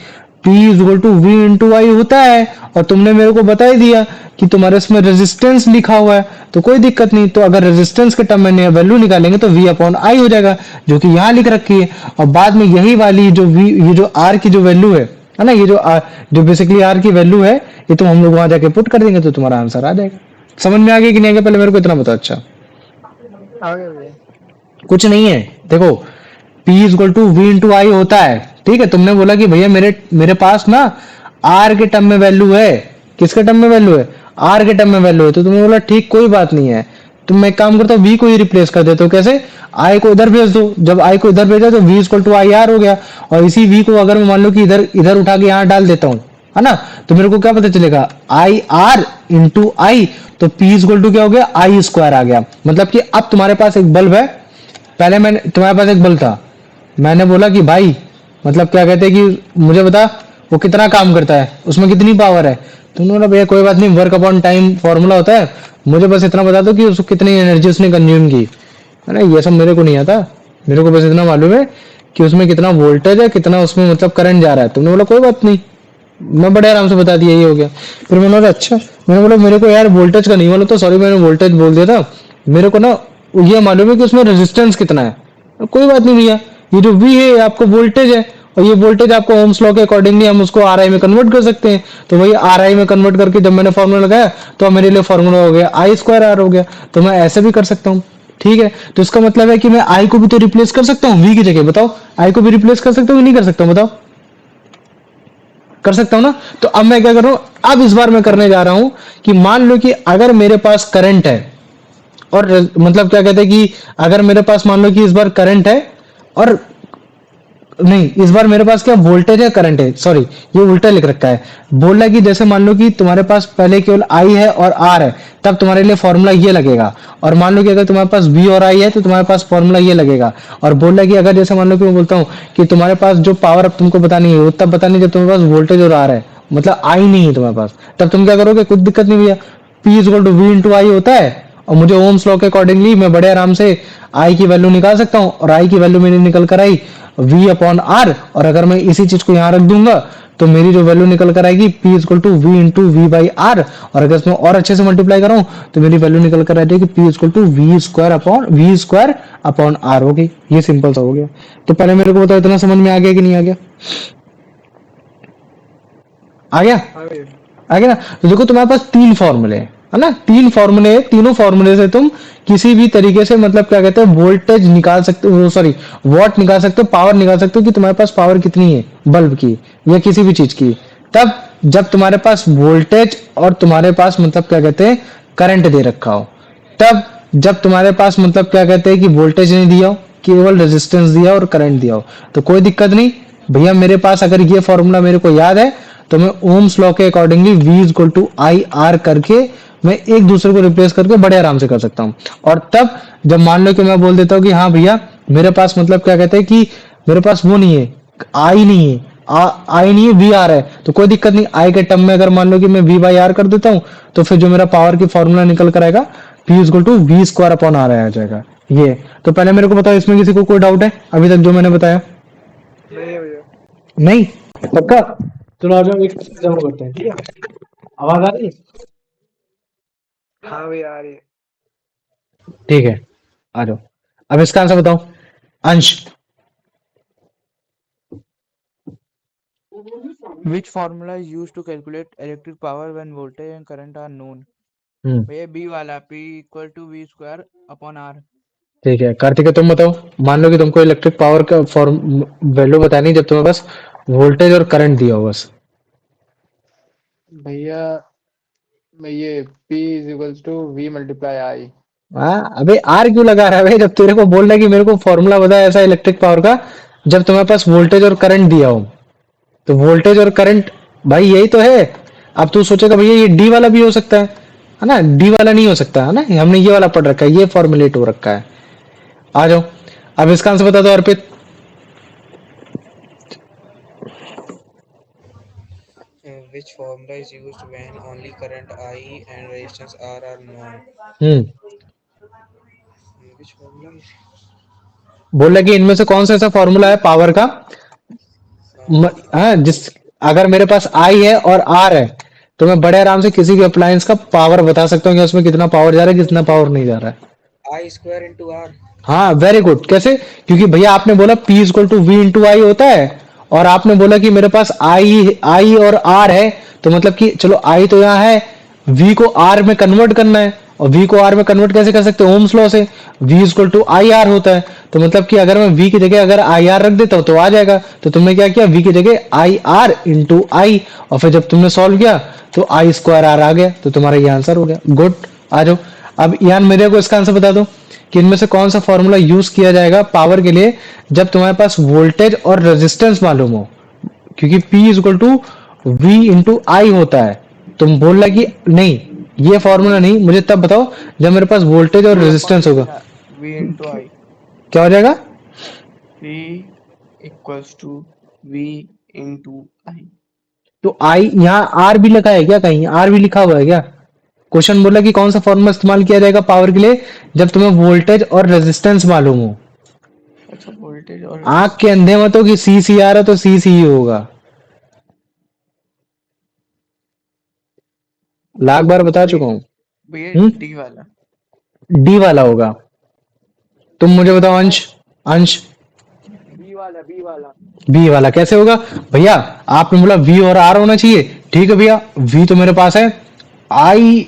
P is equal to V into I होता है, और तुमने मेरे को बता ही दिया कि तुम्हारे इसमें रेजिस्टेंस लिखा हुआ है, तो कोई दिक्कत नहीं। तो अगर रेजिस्टेंस के टर्म में वैल्यू निकालेंगे तो V अपॉन आई हो जाएगा, जो कि यहाँ लिख रखी है। और बाद में यही वाली जो V, ये जो R की जो वैल्यू है ना, ये जो बेसिकली R की वैल्यू है, ये तो हम लोग वहां जाके पुट कर देंगे तो तुम्हारा आंसर आ जाएगा। समझ में आ गया कि नहीं आ गया? पहले मेरे को इतना बताओ। अच्छा आगे भैया। कुछ नहीं है, देखो P is equal to V into I होता है, ठीक है। तुमने बोला कि भैया मेरे पास ना R के टर्म में वैल्यू है, किसके टर्म में वैल्यू है? R के टर्म में वैल्यू है। तो तुमने बोला ठीक कोई बात नहीं है, तो मैं एक काम करता हूँ V को ही रिप्लेस कर देता हूँ। कैसे? I को इधर भेज दो, जब I को इधर भेजा तो V equal to I R हो गया, और इसी V को अगर मैं मान लो कि इधर इधर उठा के यहाँ डाल देता हूँ, है ना, तो मेरे को क्या पता चलेगा? आई आर इंटू आई, तो P इक्वल टू क्या हो गया? आई स्क्वायर आ गया। मतलब कि अब तुम्हारे पास एक बल्ब है, पहले मैंने तुम्हारे पास एक बल्ब था, मैंने बोला कि भाई मतलब क्या कहते हैं कि मुझे बता वो कितना काम करता है, उसमें कितनी पावर है। तुमने बोला भैया कोई बात नहीं, वर्क अपॉन टाइम फॉर्मूला होता है, मुझे बस इतना बता दो कि उसको कितनी एनर्जी उसने कंज्यूम की, है ना। ये सब मेरे को नहीं आता, मेरे को बस इतना मालूम है कि उसमें कितना वोल्टेज है, कितना उसमें मतलब करंट जा रहा है। तुमने बोला कोई बात नहीं, मैं बड़े आराम से बता दिया, ये हो गया। फिर मैंने बोला अच्छा, मैंने बोला मेरे को यार वोल्टेज का नहीं मालूम, तो सॉरी मैंने वोल्टेज बोल दिया था, मेरे को ना ये मालूम है कि उसमें रेजिस्टेंस कितना है। कोई बात नहीं भैया, ये जो V है आपको वोल्टेज है, और ये वोल्टेज आपको ओम्स लॉ के अकॉर्डिंगली हम उसको आरआई में कन्वर्ट कर सकते हैं। तो वही आरआई में कन्वर्ट करके जब मैंने फॉर्मूला लगाया तो मेरे लिए फॉर्मूला हो गया आई स्क्वायर आर हो गया। तो मैं ऐसे भी कर सकता हूँ, ठीक है। तो इसका मतलब है कि मैं आई को भी तो रिप्लेस कर सकता हूँ वी की जगह। बताओ आई को भी रिप्लेस कर सकता हूँ कि नहीं कर सकता हूँ? बताओ, कर सकता हूँ ना। तो अब मैं क्या कर रहा हूँ, अब इस बार मैं करने जा रहा हूँ कि मान लो कि अगर मेरे पास करंट है और मतलब क्या कहते हैं कि अगर मेरे पास मान लो कि इस बार करंट है और नहीं, इस बार मेरे पास क्या वोल्टेज है करंट है, सॉरी ये उल्टा लिख रखा है। बोल रहा है कि जैसे मान लो कि तुम्हारे पास पहले केवल आई है और आर है, तब तुम्हारे लिए फॉर्मूला ये लगेगा। और मान लो कि अगर तुम्हारे पास वी और आई है तो तुम्हारे पास फॉर्मूला ये लगेगा। और बोल रहा है कि अगर जैसे मान लो कि मैं बोलता हूँ कि तुम्हारे पास जो पावर अब तुमको बतानी है वो तब बतानी जब तुम्हारे पास वोल्टेज और आर है, मतलब आई नहीं है तुम्हारे पास, तब तुम क्या करोगे? कुछ दिक्कत नहीं भैया, P is equal to V into I होता है। और मुझे ओम्स लॉ के अकॉर्डिंगली मैं बड़े आराम से आई की वैल्यू निकाल सकता हूँ। और आई की वैल्यू मेरी निकल कर आई v अपॉन आर। और अगर मैं इसी चीज को यहाँ रख दूंगा तो मेरी जो वैल्यू निकल कर आएगी p equal to V into V by R. और अगर इसमें और अच्छे से मल्टीप्लाई कराऊं तो मेरी वैल्यू निकल कर आ जाएगी p equal to V square upon R होगी। ये सिंपल सा हो गया। तो पहले मेरे को बताओ इतना समझ में आ गया कि नहीं आ गया? आ गया? हाँ भैया। आ गया ना। तो देखो तुम्हारे पास तीन फॉर्मूले हैं, है ना, तीन फॉर्मूले, तीनों फॉर्मूले से तुम किसी भी तरीके से मतलब क्या कहते हैं वोल्टेज निकाल सकते हो, सॉरी वॉट निकाल सकते हो, पावर निकाल सकते हो कि तुम्हारे पास पावर कितनी है बल्ब की या किसी भी चीज की। तब जब तुम्हारे पास वोल्टेज और तुम्हारे पास मतलब क्या कहते हैं करंट दे रखा हो, तब जब तुम्हारे पास मतलब क्या कहते हैं कि वोल्टेज नहीं दिया हो, केवल रेजिस्टेंस दिया और करंट दिया हो, तो कोई दिक्कत नहीं भैया। मेरे पास अगर ये फॉर्मूला मेरे को याद है तो मैं ओम्स लॉ के accordingly v equal to I R करके मैं एक दूसरे को रिप्लेस करके बड़े आराम से कर सकता हूँ। और तब जब मान लो कि मैं बोल देता हूँ कि हाँ भैया मेरे पास मतलब क्या कहते हैं कि मेरे पास वो नहीं है, आई नहीं है, आई नहीं है, वी आर है, तो कोई दिक्कत नहीं। आई के टर्म में अगर मान लो कि मैं वी बाई आर कर देता हूँ तो फिर जो मेरा पावर की फॉर्मूला निकल कर आएगा p equal to V square upon R आ जाएगा। ये तो पहले मेरे को बताओ इसमें किसी को कोई डाउट है अभी तक जो मैंने बताया? नहीं है भैया। नहीं? पक्का? चलो आ जाओ एक एग्जाम करते हैं, ठीक है। आवाज आ रही है? हाँ भैया आ रही है। ठीक है, आ जाओ। अब इसका आंसर बताओ अंश। Which formula is used to calculate electric power when voltage and current are known? हम्म, भैया बी वाला P equal to V square upon R. ठीक है। कार्तिक तुम बताओ, मान लो कि तुमको इलेक्ट्रिक पावर का फॉर्म वैल्यू बतानी जब तुम्हें बस वोल्टेज और करंट दिया हो बस। भैया मैं ये P is equals to V multiply I. हाँ अबे आर क्यों लगा रहा है भाई, जब तेरे को बोल रहा है कि मेरे को फॉर्मूला बता ऐसा इलेक्ट्रिक पावर का जब तुम्हारे पास वोल्टेज और करंट दिया हो। तो वोल्टेज और करंट भाई यही तो है। अब तू सोचेगा भैया ये डी वाला भी हो सकता है ना, डी वाला नहीं हो सकता है ना, हमने ये वाला पढ़ रखा है, ये फॉर्मुलेट हो रखा है। आ जाओ अब इसका आंसर बता दो अर्पित। Which formula is used when only current I and resistance R are known? Hmm, Which formula? बोल रहा कि इनमें से कौन सा ऐसा फॉर्मूला है पावर का हाँ जिस अगर मेरे पास आई है और आर है तो मैं बड़े आराम से किसी भी अप्लायंस का पावर बता सकता हूँ कि उसमें कितना पावर जा रहा है कितना पावर नहीं जा रहा है। I square into R. हाँ वेरी गुड। कैसे? क्योंकि भैया आपने बोला P equal to V into I होता है और आपने बोला कि मेरे पास आई और आर है, तो मतलब कि चलो आई तो यहाँ है, V को R में कन्वर्ट करना है और V को R में कन्वर्ट कैसे कर सकते हैं? ओम्स लॉ से। V equal to I R होता है, तो मतलब कि अगर मैं V की जगह अगर आई आर रख देता हूँ तो आ जाएगा। तो तुमने क्या किया V की जगह आई आर इंटू आई और फिर जब तुमने सॉल्व किया तो आई स्क्वायर आर आ गया, तो तुम्हारा ये आंसर हो गया। गुड। आ जाओ अब यान मेरे को इसका आंसर बता दो कि इनमें से कौन सा फॉर्मूला यूज किया जाएगा पावर के लिए जब तुम्हारे पास वोल्टेज और रेजिस्टेंस मालूम हो, क्योंकि P is equal to V into I होता है। तुम बोल रहा कि नहीं ये फॉर्मूला नहीं, मुझे तब बताओ जब मेरे पास वोल्टेज और रेजिस्टेंस होगा। V into I. क्या हो जाएगा? P equals to V into I. तो आई यहाँ आर भी लिखा है क्या? कहीं आर भी लिखा हुआ है क्या? क्वेश्चन बोला कि कौन सा फॉर्मूला इस्तेमाल किया जाएगा पावर के लिए जब तुम्हें वोल्टेज और रेजिस्टेंस मालूम हो। अच्छा वोल्टेज और आंख के अंधे मत हो कि सी आ रहा है तो सी ही होगा। लाख बार बता चुका हूँ। भैया D वाला। डी वाला होगा। तुम मुझे बताओ अंश। अंश बी बी वाला कैसे होगा भैया? आपने बोला वी और आर होना चाहिए, ठीक है भैया, वी तो मेरे पास है, आई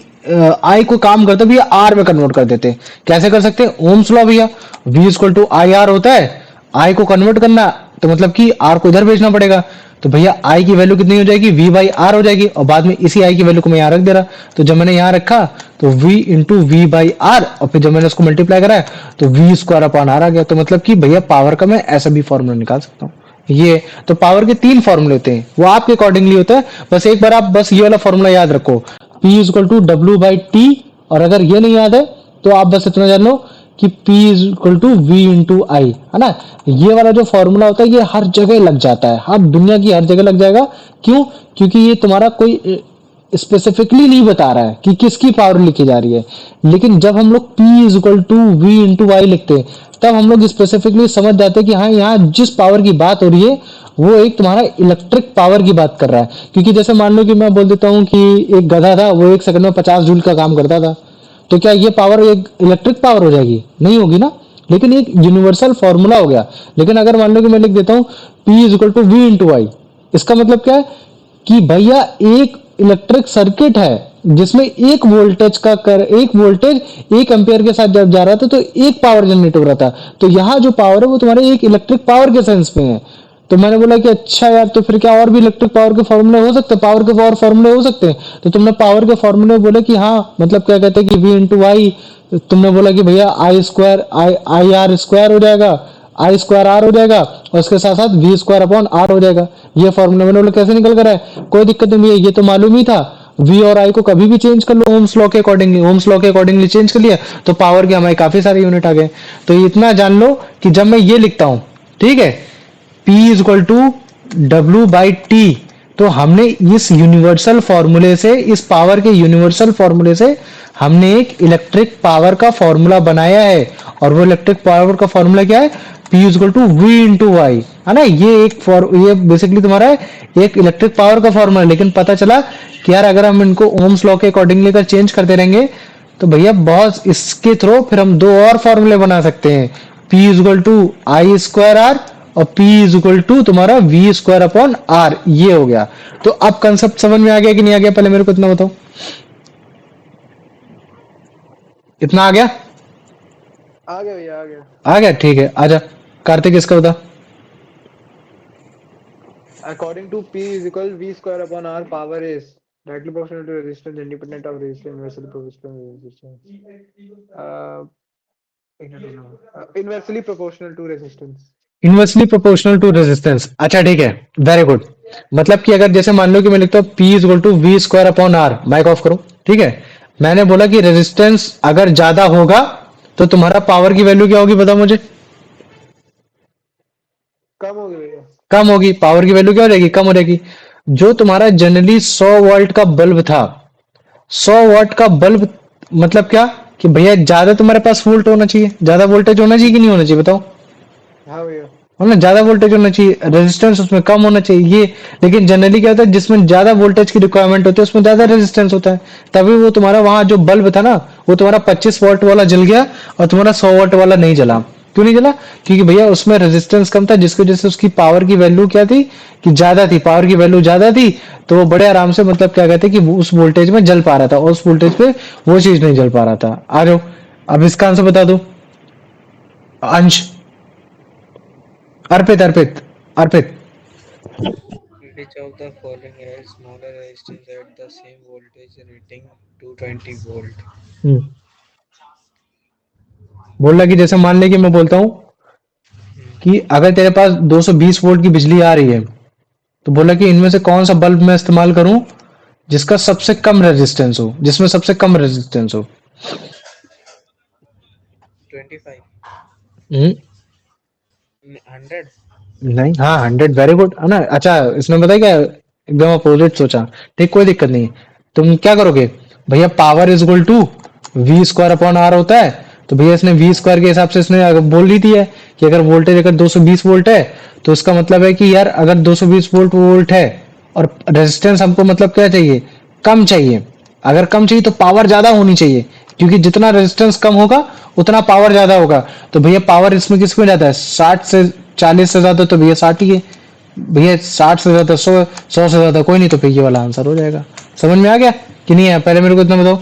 आई को काम करते भैया आर में कन्वर्ट कर देते हैं। कैसे कर सकते हैं? ओम्स लॉ भैया, V equal to I R होता है, आई को कन्वर्ट करना तो मतलब कि आर को इधर भेजना पड़ेगा, तो भैया आई की वैल्यू कितनी हो जाएगी? वी बाई आर हो जाएगी, और बाद में इसी आई की वैल्यू को मैं यहाँ रख दे रहा, तो जब मैंने यहाँ रखा तो v into V by R, और फिर जब मैंने उसको मल्टीप्लाई करा तो वी स्क्वायर अपॉन आर आ गया। तो मतलब कि भैया पावर का मैं ऐसा भी फॉर्मूला निकाल सकता हूँ। ये तो पावर के 3 फॉर्मूले होते हैं, वो आपके अकॉर्डिंगली होता है। बस एक बार आप बस ये वाला फॉर्मूला याद रखो, P is equal to W by T, और अगर ये नहीं याद है तो आप बस इतना जान लो कि P is equal to V into I, है ना। ये वाला जो फॉर्मूला होता है ये हर जगह लग जाता है, हर दुनिया की हर जगह लग जाएगा। क्यों? क्योंकि ये तुम्हारा कोई स्पेसिफिकली नहीं बता रहा है कि किसकी पावर लिखी जा रही है, लेकिन जब हम लोग P is equal to V into Y लिखते हैं तब हम लोग स्पेसिफिकली समझ जाते हैं कि हाँ यहाँ जिस पावर की बात हो रही है वो एक तुम्हारा इलेक्ट्रिक पावर की बात कर रहा है। क्योंकि जैसे मान लो कि मैं बोल देता हूँ कि एक गधा था, वो 1 सेकंड में 50 जूल का काम करता था, तो क्या ये पावर एक इलेक्ट्रिक पावर हो जाएगी? नहीं होगी ना, लेकिन एक यूनिवर्सल फॉर्मूला हो गया। लेकिन अगर मान लो कि मैं लिख देता हूँ P is equal to V into Y, इसका मतलब क्या है कि भैया एक इलेक्ट्रिक सर्किट है जिसमें एक वोल्टेज एक एम्पियर के साथ जब जा रहा था तो एक पावर जनरेट हो रहा था, तो यहाँ जो पावर है वो तुम्हारे एक इलेक्ट्रिक पावर के सेंस में है। तो मैंने बोला कि अच्छा यार, तो फिर क्या और भी इलेक्ट्रिक पावर के फॉर्मूले हो सकते हैं? पावर के और फॉर्मूले हो सकते हैं? तो तुमने पावर के फॉर्मूले बोले कि हाँ, मतलब क्या कहते हैं कि वी इंटू वाई, तुमने बोला कि भैया आई स्क्वायर आई आर स्क्वायर हो जाएगा, आई स्क्वायर आर हो जाएगा, और उसके साथ साथ वी स्क्वायर अपॉन आर हो जाएगा। ये फॉर्मूला मैंने बोला कैसे निकल कर है, कोई दिक्कत नहीं भैया, ये तो मालूम ही था। वी और आई को कभी भी चेंज कर लो ओम्स लॉ के अकॉर्डिंगली, ओम्स लॉ के अकॉर्डिंगली चेंज कर लिया तो पावर के हमारे काफी सारे यूनिट आ गए। तो इतना जान लो कि जब मैं ये लिखता हूं, ठीक है, P is equal to W by T, तो हमने इस यूनिवर्सल फॉर्मूले से, इस पावर के यूनिवर्सल फॉर्मूले से हमने एक इलेक्ट्रिक पावर का फॉर्मूला बनाया है। और वो इलेक्ट्रिक पावर का फॉर्मूला क्या है? P is equal to V into Y, है ना। ये बेसिकली तुम्हारा एक इलेक्ट्रिक पावर का फॉर्मूला है। लेकिन पता चला कि यार अगर हम इनको ओम्स लॉ के अकॉर्डिंगली अगर चेंज करते रहेंगे तो भैया बहुत इसके थ्रू फिर हम 2 और फॉर्मूले बना सकते हैं, P is equal to I square R और P इज इक्वल टू तुम्हारा वी स्क्वायर अपॉन आर। ये हो गया। तो अब कंसेप्ट समझ में आ गया कि नहीं आ गया? पहले मेरे को इतना बताओ, इतना आ गया? आ गया भैया, आ गया। आ गया, ठीक है। आजा कार्तिक, इसका बता। According to P is equal V square upon R, power is directly proportional to resistance independent of resistance, inversely proportional to resistance. Inversely proportional to resistance. Inversely proportional to resistance. अच्छा ठीक है, वेरी गुड। मतलब कि अगर जैसे मान लो कि मैं लिखता हूँ P is equal to V square upon R, mic off करो, ठीक है। मैंने बोला कि रेजिस्टेंस अगर ज्यादा होगा तो तुम्हारा पावर की वैल्यू क्या होगी, बताओ मुझे? कम हो गया भैया। कम होगी। पावर की वैल्यू क्या हो जाएगी? कम हो जाएगी। जो तुम्हारा जनरली 100 वोल्ट का बल्ब था, 100 वॉट का बल्ब, मतलब क्या कि भैया ज्यादा तुम्हारे पास वोल्ट होना चाहिए, ज्यादा वोल्टेज होना चाहिए कि नहीं होना चाहिए, बताओ? हाँ भैया। है ना, ज्यादा वोल्टेज होना चाहिए, रेजिस्टेंस उसमें कम होना चाहिए। ये लेकिन जनरली क्या होता है, जिसमें ज्यादा वोल्टेज की रिक्वायरमेंट होती है उसमें ज्यादा रेजिस्टेंस होता है। तभी वो तुम्हारा वहां जो बल्ब था ना, वो तुम्हारा 25 वॉट वाला जल गया और तुम्हारा 100 वॉट वाला नहीं जला। क्यों नहीं जला? क्योंकि भैया उसमें रेजिस्टेंस कम था, जिसकी वजह से उसकी पावर की वैल्यू क्या थी कि ज्यादा थी, पावर की वैल्यू ज्यादा थी, तो वो बड़े आराम से, मतलब क्या कहते हैं कि वो उस वोल्टेज में जल पा रहा था और उस वोल्टेज पे वो चीज नहीं जल पा रहा था। आ जाओ, अब इसका आंसर बता दो। अंश, अर्पित अर्पित अर्पित Which of the following has smaller resistance at the same voltage rating 220 volt? बोल रहा कि जैसे मान ले कि मैं बोलता हूं कि अगर तेरे पास 220 वोल्ट की बिजली आ रही है, तो बोला कि इनमें से कौन सा बल्ब मैं इस्तेमाल करूं जिसका सबसे कम रेजिस्टेंस हो, जिसमें सबसे कम रेजिस्टेंस हो। 25 हम्म, 100 नहीं, हाँ 100, वेरी गुड, है ना। अच्छा, इसने बताया क्या, एकदम अपोजिट सोचा। ठीक, कोई दिक्कत नहीं। तुम क्या करोगे भैया, power is equal to V square upon R होता है, तो भैया इसने वी स्क्वायर के हिसाब से इसने बोल दी थी है कि अगर वोल्टेज अगर 220 वोल्ट है तो इसका मतलब है कि यार अगर 220 वोल्ट है और रेजिस्टेंस हमको मतलब क्या चाहिए, कम चाहिए। अगर कम चाहिए तो पावर ज्यादा होनी चाहिए, क्योंकि जितना रेजिस्टेंस कम होगा उतना पावर ज्यादा होगा। तो भैया पावर इसमें किस में जाता है, 60 से 40 से ज्यादा तो भैया 60 ही है, भैया 60 से ज्यादा 100, 100 से ज्यादा कोई नहीं, तो फिर ये वाला आंसर हो जाएगा। समझ में आ गया कि नहीं आया? पहले मेरे को इतना बताओ।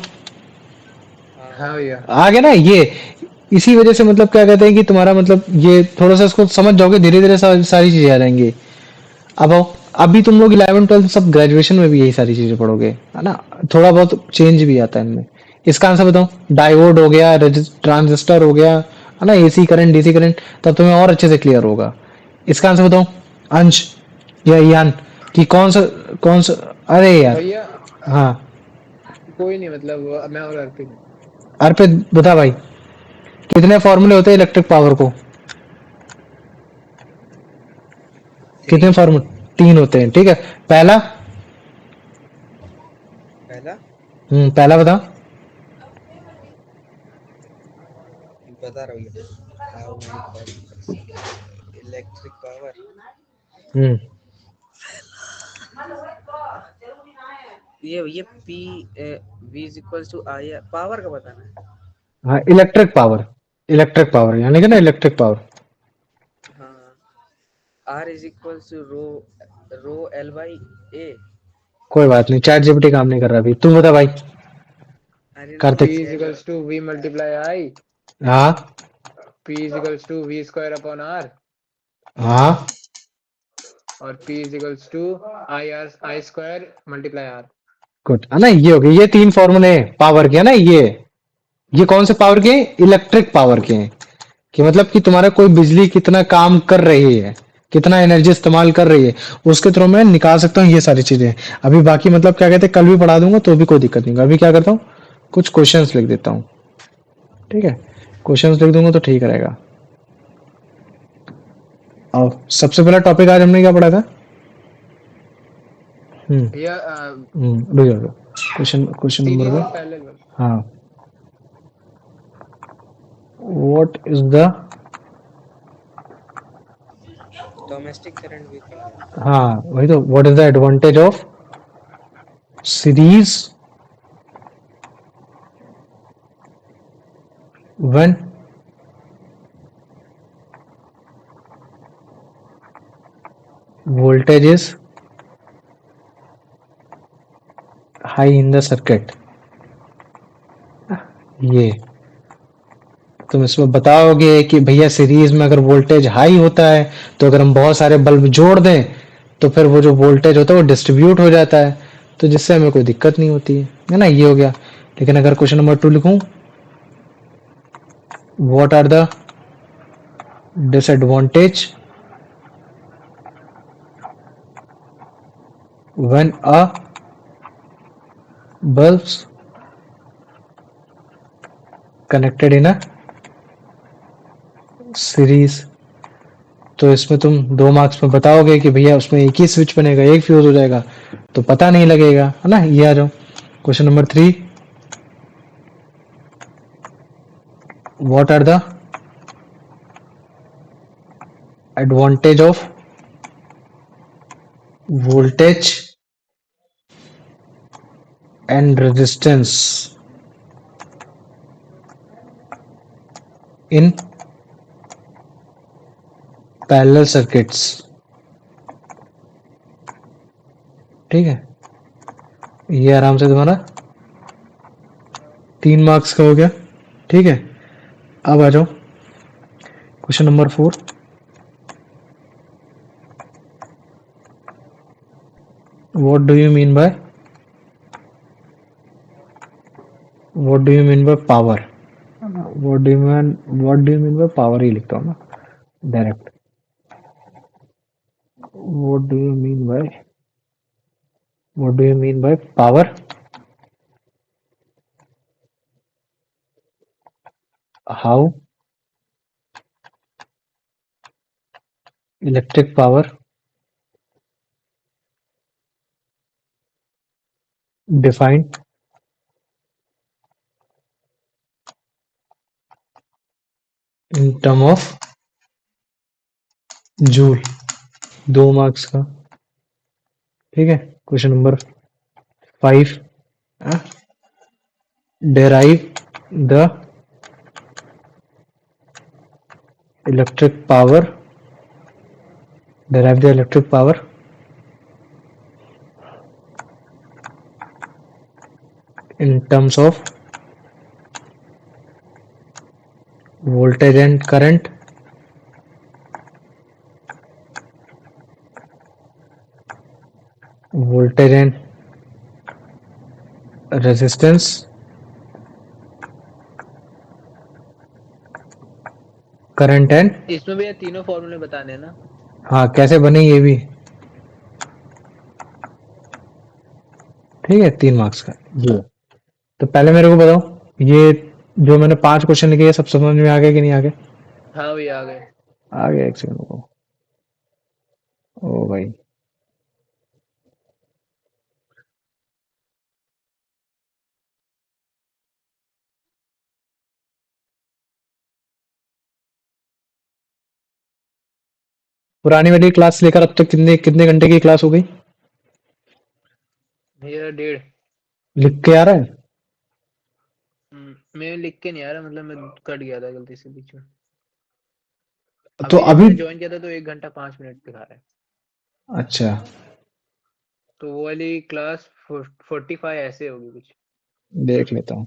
हाँ भैया। आ गया ना ये? इसी वजह से मतलब क्या कहते हैं कि तुम्हारा मतलब ये थोड़ा सा इसको समझ जाओगे, धीरे धीरे सारी चीजें आ जाएंगी। अब आओ, अभी तुम लोग 11 12 सब ग्रेजुएशन में भी यही सारी चीजें पढ़ोगे, है ना? थोड़ा बहुत चेंज भी आता है इनमें। इसका आंसर बताओ। डायोड हो गया, ट्रांजिस्टर हो गया, है ना, एसी करंट, डीसी करंट, तब तुम्हें और अच्छे से क्लियर होगा। इसका आंसर बताओ अंश या यान, कि कौन सा। अरे यार। भैया हाँ, कोई नहीं, मतलब मैं और अर्पित हूँ। अर्पित बता भाई, कितने फॉर्मूले होते हैं इलेक्ट्रिक पावर को? थ्री। कितने फॉर्मूले? 3 होते हैं, ठीक है। पहला? पहला पहला बता। बता रहा हूँ ये। How many electric power. Hmm ये P V is equal to I power का बताना है। हाँ, इलेक्ट्रिक पावर यानी कि ना इलेक्ट्रिक पावर। हाँ, R is equal to rho rho L by A. कोई बात नहीं, चैट जीपीटी काम नहीं कर रहा अभी, तू बता भाई। अरे नहीं P Kartik. is equals to V multiply I. हाँ P is equals to V square upon R. हाँ, और P is equals to I square multiply R. Good, है ना? ये हो गए ये 3 फॉर्मूले पावर के, है ना? ये कौन से पावर के हैं? इलेक्ट्रिक पावर के हैं। कि मतलब कि तुम्हारा कोई बिजली कितना काम कर रही है, कितना एनर्जी इस्तेमाल कर रही है, उसके थ्रू मैं निकाल सकता हूँ ये सारी चीजें। अभी बाकी मतलब क्या कहते हैं, कल भी पढ़ा दूंगा तो भी कोई दिक्कत नहीं होगा। अभी क्या करता हूँ, कुछ क्वेश्चंस लिख देता हूँ, ठीक है? क्वेश्चंस लिख दूंगा तो ठीक रहेगा। और सबसे पहला टॉपिक आज हमने क्या पढ़ा था? हम्म भैया रुक जाओ, question number series one. And parallel. हाँ, what is the, domestic current भी पढ़ा है। हाँ वही तो, what is the advantage of series when voltage is high in the circuit? ये तुम इसमें बताओगे कि भैया सीरीज में अगर वोल्टेज हाई होता है तो अगर हम बहुत सारे बल्ब जोड़ दें तो फिर वो जो वोल्टेज होता है वो डिस्ट्रीब्यूट हो जाता है, तो जिससे हमें कोई दिक्कत नहीं होती है ना? ये हो गया। लेकिन अगर क्वेश्चन नंबर 2 लिखूं, what are the disadvantage when a bulbs connected in a series, तो इसमें तुम 2 मार्क्स में बताओगे कि भैया उसमें एक ही स्विच बनेगा, एक फ्यूज हो जाएगा, तो पता नहीं लगेगा, है ना? ये आ जाओ question number 3, what are the advantage of voltage and resistance in parallel circuits? ठीक है, ये आराम से तुम्हारा 3 मार्क्स का हो गया, ठीक है? अब आ जाओ question number 4, what do you mean by power? What do you mean by power ही लिखता हूँ ना direct. What do you mean by power? How electric power defined in term of joule? 2 marks का, ठीक है? Question number 5, derive the electric power derive the electric power in terms of voltage and current, voltage and resistance, current and इसमें भैया तीनों फॉर्मूले बताने हैं ना। हाँ कैसे बने ये भी ठीक है 3 मार्क्स का ये। तो पहले मेरे को बताओ ये जो मैंने 5 क्वेश्चन लिखे ये सब समझ में आ गया कि नहीं आ गया? हाँ भैया आ गए। आ गया एक सेकंड को। ओ भाई पुरानी वाली क्लास लेकर अब तक कितने कितने घंटे की क्लास हो गई? भैया 1.5। लिख के आ रहा है? मैं लिख के नहीं आ रहा, मतलब मैं कट गया था गलती से बीच में। तो अभी जब अभी मैंने ज्वाइन किया था तो 1 घंटा 5 मिनट दिखा रहा है। अच्छा तो वो वाली क्लास 45 ऐसे होगी कुछ। देख लेता हूँ।